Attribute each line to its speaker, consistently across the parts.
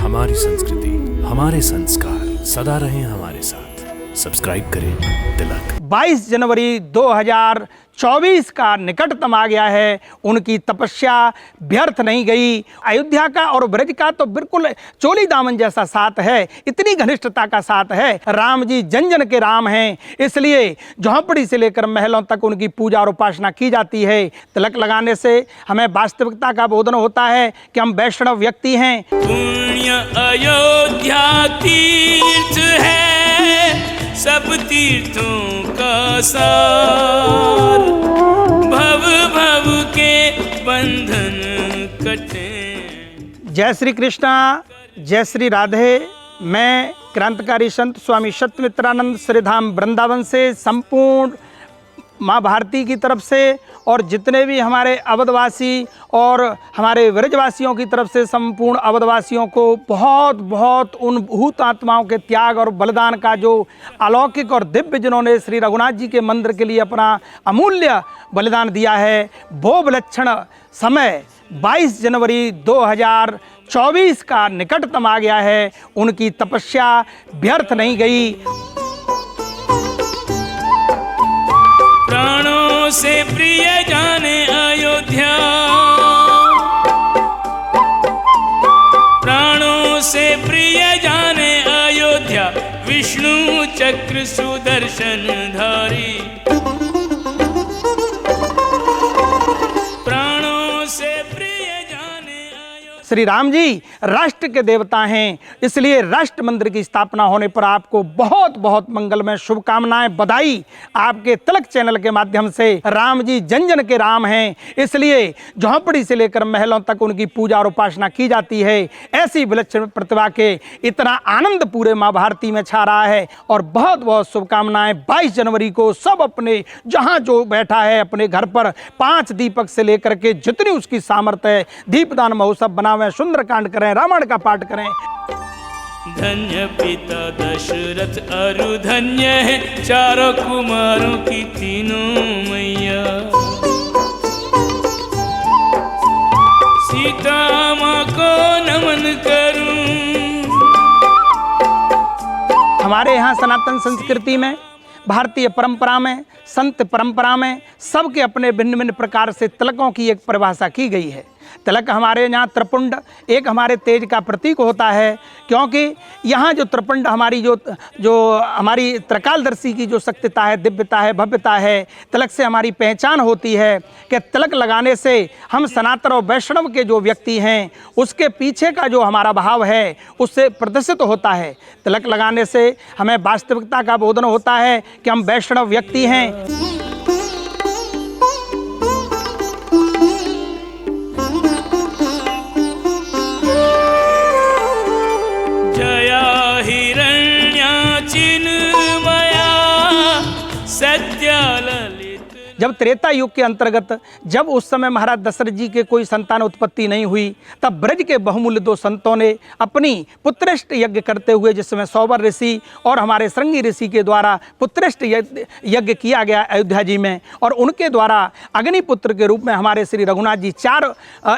Speaker 1: हमारी संस्कृति, हमारे संस्कार सदा रहें हमारे साथ। सब्सक्राइब करें तिलक।
Speaker 2: 22 जनवरी 2024 का निकटतम आ गया है। उनकी तपस्या व्यर्थ नहीं गई। अयोध्या का और ब्रज का तो बिल्कुल चोली दामन जैसा साथ है, इतनी घनिष्ठता का साथ है। राम जी जन जन के राम हैं, इसलिए झोंपड़ी से लेकर महलों तक उनकी पूजा और उपासना की जाती है। तिलक लगाने से हमें वास्तविकता का बोधन होता है कि हम वैष्णव व्यक्ति हैं।
Speaker 3: पुण्य अयोध्या तीर्थ है, सब तीर्थों का सार, भव भव के बंधन कटे।
Speaker 2: जय श्री कृष्णा, जय श्री राधे। मैं क्रांतिकारी संत स्वामी सत्यमित्रानंद श्रीधाम वृंदावन से संपूर्ण माँ भारती की तरफ से और जितने भी हमारे अवधवासी और हमारे व्रजवासियों की तरफ से संपूर्ण अवधवासियों को बहुत बहुत उन भूत आत्माओं के त्याग और बलिदान का जो अलौकिक और दिव्य जिन्होंने श्री रघुनाथ जी के मंदिर के लिए अपना अमूल्य बलिदान दिया है, वो विलक्षण समय 22 जनवरी 2024 का निकटतम आ गया है। उनकी तपस्या व्यर्थ नहीं गई।
Speaker 3: प्राणों से प्रिय जाने अयोध्या, प्राणों से प्रिय जाने अयोध्या, विष्णु चक्र सुदर्शन धारी। प्राणों से प्रिय जाने अयोध्या।
Speaker 2: श्री राम जी राष्ट्र के देवता हैं, इसलिए राष्ट्र मंदिर की स्थापना होने पर आपको बहुत बहुत मंगलमय शुभकामनाएं, बधाई। आपके तिलक चैनल के माध्यम से राम जी जन जन के राम हैं, इसलिए झोंपड़ी से लेकर महलों तक उनकी पूजा और उपासना की जाती है। ऐसी विलक्षण प्रतिभा के इतना आनंद पूरे माँ भारती में छा रहा है। और बहुत बहुत शुभकामनाएं। 22 जनवरी को सब अपने जहाँ जो बैठा है अपने घर पर 5 दीपक से लेकर के जितनी उसकी सामर्थ्य है दीपदान महोत्सव बनावें, सुंदरकांड करें, रामायण का पाठ करें।
Speaker 3: धन्य पिता दशरथ अरु धन्य है, चारों कुमारों की तीनों मैया। सीता माँ को नमन करूं।
Speaker 2: हमारे यहाँ सनातन संस्कृति में, भारतीय परंपरा में, संत परंपरा में सबके अपने भिन्न भिन्न प्रकार से तिलकों की एक परिभाषा की गई है। तिलक हमारे यहाँ त्रिपुंड एक हमारे तेज का प्रतीक होता है, क्योंकि यहाँ जो त्रिपुंड हमारी जो हमारी त्रिकालदर्शी की जो शक्तिता है, दिव्यता है, भव्यता है, तिलक से हमारी पहचान होती है कि तिलक लगाने से हम सनातन और वैष्णव के जो व्यक्ति हैं उसके पीछे का जो हमारा भाव है उससे प्रदर्शित होता है। तिलक लगाने से हमें वास्तविकता का बोधन होता है कि हम वैष्णव व्यक्ति हैं। जब त्रेता युग के अंतर्गत जब उस समय महाराज दशरथ जी के कोई संतान उत्पत्ति नहीं हुई, तब ब्रज के बहुमूल्य 2 संतों ने अपनी पुत्रेष्ट यज्ञ करते हुए, जिसमें सौवर ऋषि और हमारे श्रृंगी ऋषि के द्वारा पुत्रेष्ट यज्ञ किया गया अयोध्या जी में, और उनके द्वारा अग्निपुत्र के रूप में हमारे श्री रघुनाथ जी 4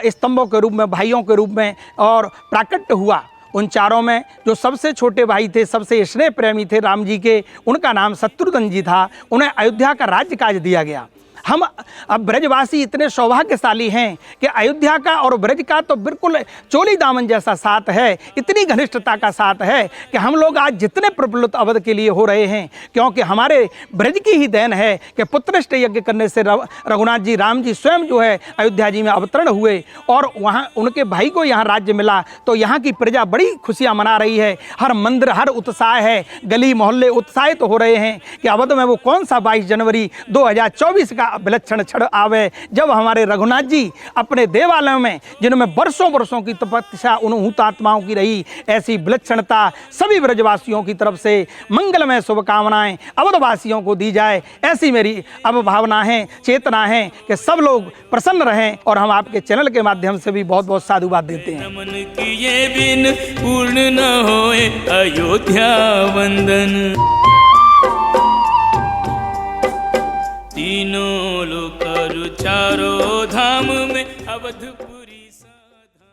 Speaker 2: स्तंभों के रूप में, भाइयों के रूप में और प्राकट्य हुआ। उन चारों में जो सबसे छोटे भाई थे, सबसे स्नेह प्रेमी थे राम जी के, उनका नाम शत्रुघ्न जी था। उन्हें अयोध्या का राज्य काज दिया गया। हम अब ब्रजवासी इतने सौभाग्यशाली हैं कि अयोध्या का और ब्रज का तो बिल्कुल चोली दामन जैसा साथ है, इतनी घनिष्ठता का साथ है कि हम लोग आज जितने प्रफुल्लित अवध के लिए हो रहे हैं, क्योंकि हमारे ब्रज की ही देन है कि पुत्रेष्ट यज्ञ करने से रघुनाथ जी राम जी स्वयं जो है अयोध्या जी में अवतरण हुए और वहाँ उनके भाई को यहाँ राज्य मिला। तो यहाँ की प्रजा बड़ी खुशियाँ मना रही है। हर मंदिर, हर उत्साह है, गली मोहल्ले उत्साहित हो रहे हैं कि अवध में वो कौन सा 22 जनवरी 2024 का विलक्षण क्षण आवे, जब हमारे रघुनाथ जी अपने देवालयों में, जिनमें वर्षों वर्षों की तपस्या उन हुतात्माओं की रही, ऐसी विलक्षणता सभी ब्रजवासियों की तरफ से मंगलमय शुभकामनाएं अवधवासियों को दी जाए, ऐसी मेरी अब भावना है, चेतना है कि सब लोग प्रसन्न रहें। और हम आपके चैनल के माध्यम से भी बहुत बहुत साधुवाद देते हैं।
Speaker 3: नमन किए बिन पूर्ण न होए अयोध्या वंदन। तीनों लोक चारों धाम में अवध